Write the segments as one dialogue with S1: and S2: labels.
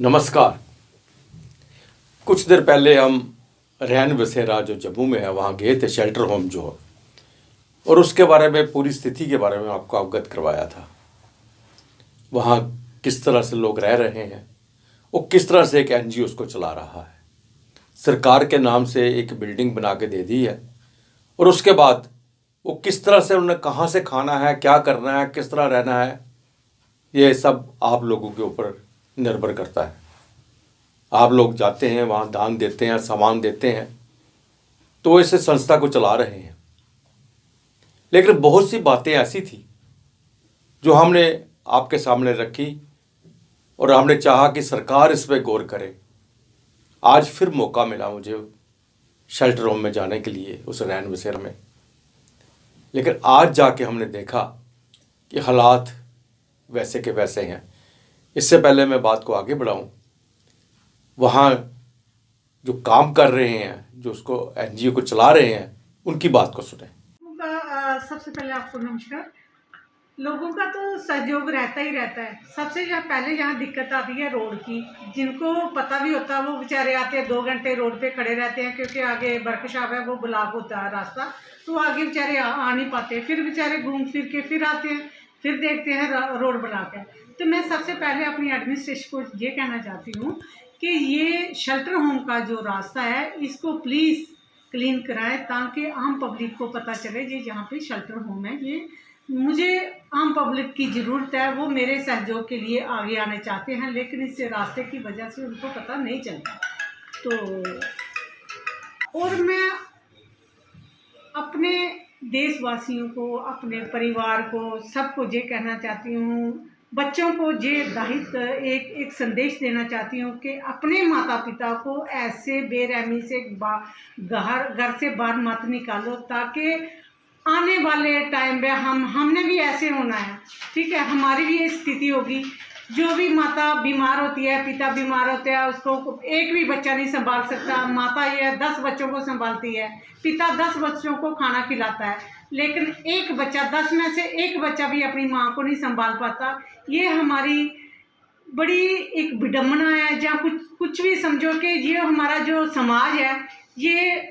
S1: नमस्कार। कुछ देर पहले हम रैन बसेरा जो जम्मू में है वहाँ गए थे, शेल्टर होम जो है, और उसके बारे में पूरी स्थिति के बारे में आपको अवगत करवाया था। वहाँ किस तरह से लोग रह रहे हैं, वो किस तरह से एक एनजीओ उसको चला रहा है। सरकार के नाम से एक बिल्डिंग बना के दे दी है, और उसके बाद वो किस तरह से उन्हें कहाँ से खाना है, क्या करना है, किस तरह रहना है, ये सब आप लोगों के ऊपर निर्भर करता है। आप लोग जाते हैं वहाँ, दान देते हैं, सामान देते हैं, तो इस संस्था को चला रहे हैं। लेकिन बहुत सी बातें ऐसी थी जो हमने आपके सामने रखी और हमने चाहा कि सरकार इस पर गौर करे। आज फिर मौका मिला मुझे शेल्टर होम में जाने के लिए, उस रैन बसेरा में। लेकिन आज जाके हमने देखा कि हालात वैसे के वैसे हैं। इससे पहले मैं बात को आगे बढ़ाऊं, वहाँ जो काम कर रहे हैं, जो उसको एनजीओ को चला रहे हैं, उनकी बात को सुने।
S2: सबसे पहले आपको नमस्कार। लोगों का तो सहयोग रहता ही रहता है। सबसे पहले यहाँ दिक्कत आती है रोड की। जिनको पता भी होता है वो बेचारे आते हैं, 2 घंटे रोड पे खड़े रहते हैं, क्योंकि आगे वर्कशॉप है, वो ब्लॉक होता है रास्ता, तो आगे बेचारे आ नहीं पाते। फिर बेचारे घूम फिर के फिर आते हैं, फिर देखते हैं रोड ब्लॉक है। तो मैं सबसे पहले अपनी एडमिनिस्ट्रेशन को ये कहना चाहती हूँ कि ये शेल्टर होम का जो रास्ता है, इसको प्लीज़ क्लीन कराएं, ताकि आम पब्लिक को पता चले ये जहाँ पे शेल्टर होम है। ये मुझे आम पब्लिक की ज़रूरत है, वो मेरे सहयोग के लिए आगे आने चाहते हैं, लेकिन इस रास्ते की वजह से उनको पता नहीं चलता। तो और मैं अपने देशवासियों को, अपने परिवार को, सबको ये कहना चाहती हूँ, बच्चों को ये दायित्व एक संदेश देना चाहती हूँ कि अपने माता पिता को ऐसे बेरहमी से घर से बाहर मत निकालो, ताकि आने वाले टाइम में हमने भी ऐसे होना है। ठीक है, हमारी भी ये स्थिति होगी। जो भी माता बीमार होती है, पिता बीमार होता है, उसको एक भी बच्चा नहीं संभाल सकता। माता ये 10 बच्चों को संभालती है, पिता 10 बच्चों को खाना खिलाता है, लेकिन एक बच्चा, 10 में से एक बच्चा भी अपनी माँ को नहीं संभाल पाता। ये हमारी बड़ी एक विडम्बना है। जहाँ कुछ भी समझो कि ये हमारा जो समाज है, ये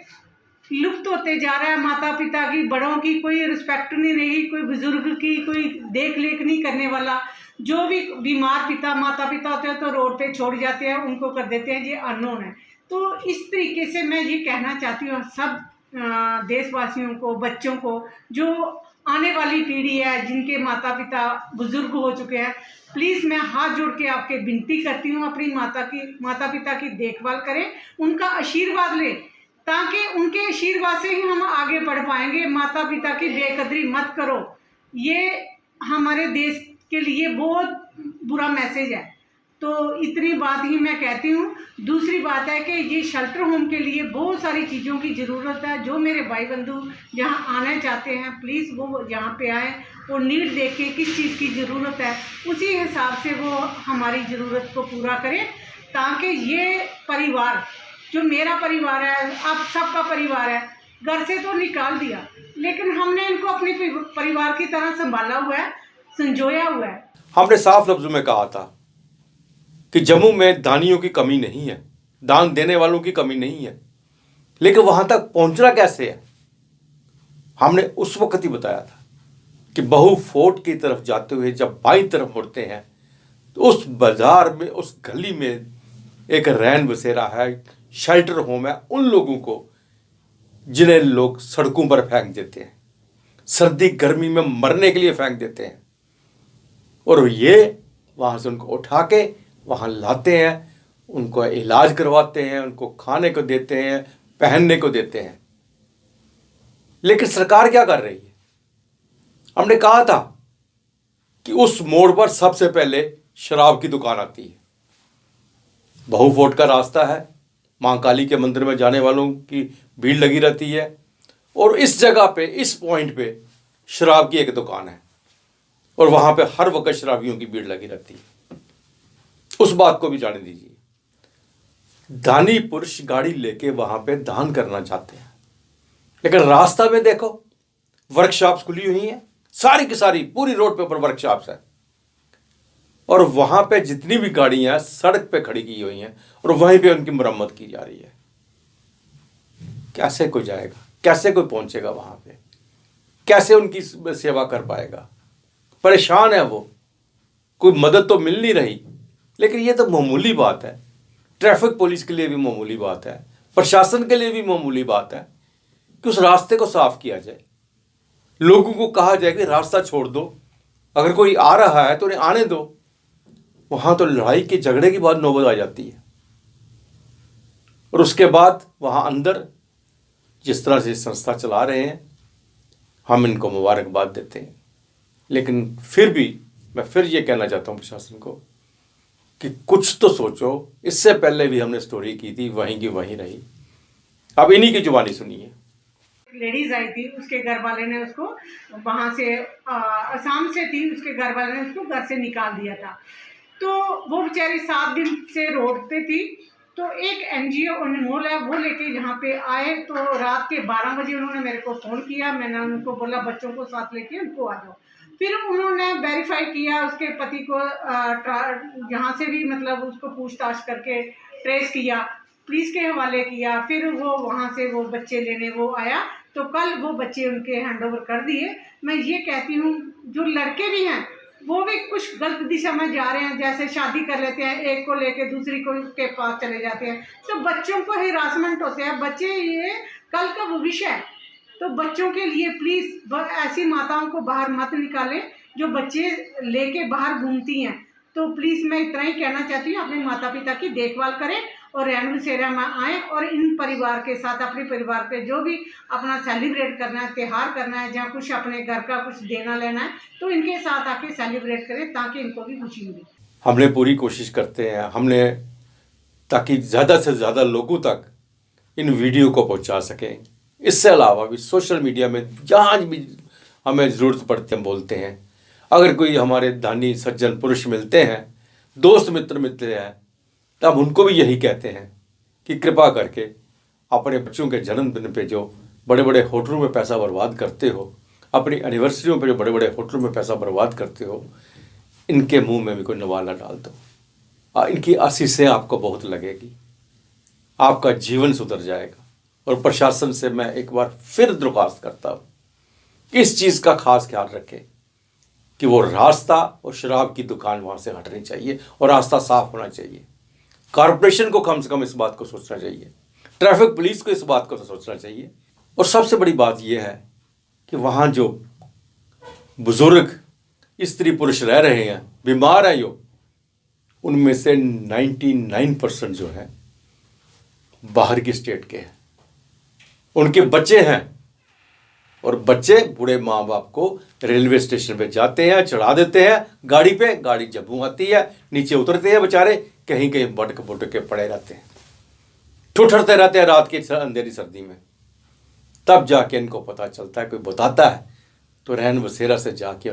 S2: लुप्त होते जा रहा है। माता पिता की, बड़ों की कोई रिस्पेक्ट नहीं रही, कोई बुजुर्ग की कोई देख रेख नहीं करने वाला। जो भी बीमार माता पिता होते हैं तो रोड पे छोड़ जाते हैं, उनको कर देते हैं, ये अननोन है। तो इस तरीके से मैं ये कहना चाहती हूँ सब देशवासियों को, बच्चों को, जो आने वाली पीढ़ी है, जिनके माता पिता बुजुर्ग हो चुके हैं, प्लीज़ मैं हाथ जोड़ के आपके विनती करती हूँ, अपनी माता पिता की देखभाल करें, उनका आशीर्वाद लें, ताकि उनके आशीर्वाद से ही हम आगे बढ़ पाएंगे। माता पिता की बेकदरी मत करो, ये हमारे देश के लिए बहुत बुरा मैसेज है। तो इतनी बात ही मैं कहती हूँ। दूसरी बात है कि ये शेल्टर होम के लिए बहुत सारी चीज़ों की ज़रूरत है। जो मेरे भाई बंधु यहाँ आना चाहते हैं, प्लीज़ वो यहाँ पे आएँ और नीड देख के किस चीज़ की ज़रूरत है, उसी हिसाब से वो हमारी ज़रूरत को पूरा करें, ताकि ये परिवार जो मेरा परिवार है, आप सबका परिवार है, घर से तो निकाल दिया, लेकिन हमने इनको अपने परिवार की तरह संभाला हुआ है, संजोया हुआ है।
S1: हमने साफ लफ्जों में कहा था कि जम्मू में दानियों की कमी नहीं है, दान देने वालों की कमी नहीं है, लेकिन वहां तक पहुंचना कैसे है, हमने उस वक्त ही बताया था कि बहु फोर्ट की तरफ जाते हुए जब बाईं तरफ मुड़ते हैं तो उस बाजार में, उस गली में एक रैन बसेरा है, शेल्टर होम है उन लोगों को जिन्हें लोग सड़कों पर फेंक देते हैं, सर्दी गर्मी में मरने के लिए फेंक देते हैं, और ये वहाँ से उनको उठा के वहाँ लाते हैं, उनको इलाज करवाते हैं, उनको खाने को देते हैं, पहनने को देते हैं। लेकिन सरकार क्या कर रही है? हमने कहा था कि उस मोड़ पर सबसे पहले शराब की दुकान आती है। बहु फोर्ट का रास्ता है, माँ काली के मंदिर में जाने वालों की भीड़ लगी रहती है, और इस जगह पे, इस पॉइंट पे शराब की एक दुकान है, और वहां पे हर वक्त शराबियों की भीड़ लगी रहती है। उस बात को भी जाने दीजिए। दानी पुरुष गाड़ी लेके वहां पे दान करना चाहते हैं, लेकिन रास्ता में देखो वर्कशॉप्स खुली हुई हैं, सारी की सारी पूरी रोड पे ऊपर वर्कशॉप्स है, और वहाँ पे जितनी भी गाड़ियाँ सड़क पे खड़ी की हुई हैं और वहीं पे उनकी मरम्मत की जा रही है। कैसे कोई जाएगा, कैसे कोई पहुँचेगा वहाँ पे, कैसे उनकी सेवा कर पाएगा? परेशान है वो, कोई मदद तो मिल नहीं रही। लेकिन ये तो मामूली बात है, ट्रैफिक पुलिस के लिए भी मामूली बात है, प्रशासन के लिए भी मामूली बात है कि उस रास्ते को साफ किया जाए, लोगों को कहा जाए कि रास्ता छोड़ दो, अगर कोई आ रहा है तो उन्हें आने दो। वहाँ तो लड़ाई के झगड़े की बात नौबत आ जाती है। और उसके बाद वहाँ अंदर जिस तरह से संस्था चला रहे हैं, हम इनको मुबारकबाद देते हैं। लेकिन फिर भी मैं फिर ये कहना चाहता हूँ प्रशासन को कि कुछ तो सोचो। इससे पहले भी हमने स्टोरी की थी, वहीं की वहीं रही। अब इन्हीं की जुबानी सुनिए।
S2: लेडीज आई थी, उसके घर वाले ने उसको वहाँ से असम से थी, उसके घर वाले ने उसको घर से निकाल दिया था। तो वो बेचारी 7 दिन से रोड पे थी। तो एक एनजीओ अनमोल है, वो लेके यहाँ पे आए। तो रात के 12 बजे उन्होंने मेरे को फ़ोन किया। मैंने उनको बोला बच्चों को साथ लेके उनको आ जाओ। फिर उन्होंने वेरीफाई किया, उसके पति को यहाँ से भी मतलब उसको पूछताछ करके ट्रेस किया, पुलिस के हवाले किया। फिर वो वहाँ से वो बच्चे लेने वो आया। तो कल वो बच्चे उनके हैंडओवर कर दिए। मैं ये कहती हूँ जो लड़के भी हैं वो भी कुछ गलत दिशा में जा रहे हैं, जैसे शादी कर लेते हैं, एक को लेके दूसरी को के पास चले जाते हैं। तो बच्चों को हिरासमेंट होते हैं। बच्चे ये कल का भविष्य है। तो बच्चों के लिए प्लीज़ ऐसी माताओं को बाहर मत निकालें जो बच्चे लेके बाहर घूमती हैं। तो प्लीज़ मैं इतना ही कहना चाहती हूँ, अपने माता पिता की देखभाल करें और रैन बसेरा में आएँ और इन परिवार के साथ, अपने परिवार के जो भी अपना सेलिब्रेट करना है, त्यौहार करना है, जहाँ कुछ अपने घर का कुछ देना लेना है, तो इनके साथ आके सेलिब्रेट करें ताकि इनको भी खुशी मिले।
S1: हमने पूरी कोशिश करते हैं हमने ताकि ज़्यादा से ज़्यादा लोगों तक इन वीडियो को पहुंचा सकें। इससे अलावा भी सोशल मीडिया में जहाँ भी हमें ज़रूरत पड़ती है हम बोलते हैं। अगर कोई हमारे दानी सज्जन पुरुष मिलते हैं, दोस्त मित्र मिलते हैं, तब उनको भी यही कहते हैं कि कृपा करके अपने बच्चों के जन्मदिन पे जो बड़े बड़े होटलों में पैसा बर्बाद करते हो, अपनी एनिवर्सरियों पे जो बड़े बड़े होटलों में पैसा बर्बाद करते हो, इनके मुंह में भी कोई नवाला डाल दो। इनकी आशीषें आपको बहुत लगेगी, आपका जीवन सुधर जाएगा। और प्रशासन से मैं एक बार फिर दरख्वास्त करता हूँ, इस चीज़ का खास ख्याल रखें कि वो रास्ता और शराब की दुकान वहाँ से हटनी चाहिए और रास्ता साफ होना चाहिए। कॉरपोरेशन को कम से कम इस बात को सोचना चाहिए, ट्रैफिक पुलिस को इस बात को सोचना चाहिए। और सबसे बड़ी बात यह है कि वहाँ जो बुजुर्ग स्त्री पुरुष रह रहे हैं, बीमार हैं, जो उनमें से 99% जो है बाहर की स्टेट के हैं, उनके बच्चे हैं। और बच्चे बूढ़े माँ बाप को रेलवे स्टेशन पे जाते हैं, चढ़ा देते हैं गाड़ी पे, गाड़ी जम्मू आती है, नीचे उतरते हैं बेचारे, कहीं कहीं बटक बुटक के पड़े रहते हैं, ठुठरते रहते हैं रात की अंधेरी सर्दी में। तब जाके इनको पता चलता है, कोई बताता है तो रैन बसेरा से जाके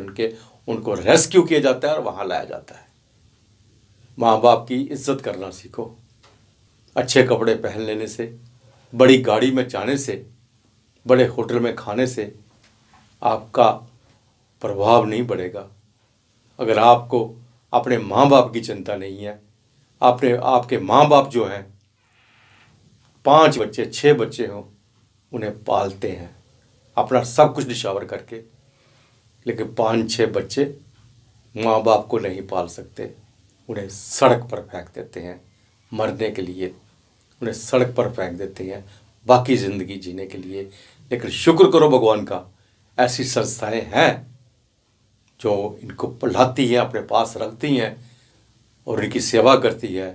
S1: उनको रेस्क्यू किया जाता है और वहाँ लाया जाता है। माँ बाप की इज्जत करना सीखो। अच्छे कपड़े पहन लेने से, बड़ी गाड़ी में जाने से, बड़े होटल में खाने से आपका प्रभाव नहीं बढ़ेगा। अगर आपको अपने माँ बाप की चिंता नहीं है, आपके माँ बाप जो हैं 5 बच्चे 6 बच्चे हों, उन्हें पालते हैं अपना सब कुछ निछावर करके, लेकिन 5-6 बच्चे माँ बाप को नहीं पाल सकते, उन्हें सड़क पर फेंक देते हैं मरने के लिए, उन्हें सड़क पर फेंक देते हैं बाकी ज़िंदगी जीने के लिए। लेकिन शुक्र करो भगवान का, ऐसी संस्थाएं हैं जो इनको पढ़ाती हैं, अपने पास रखती हैं और इनकी सेवा करती है।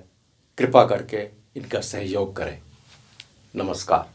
S1: कृपा करके इनका सहयोग करें। नमस्कार।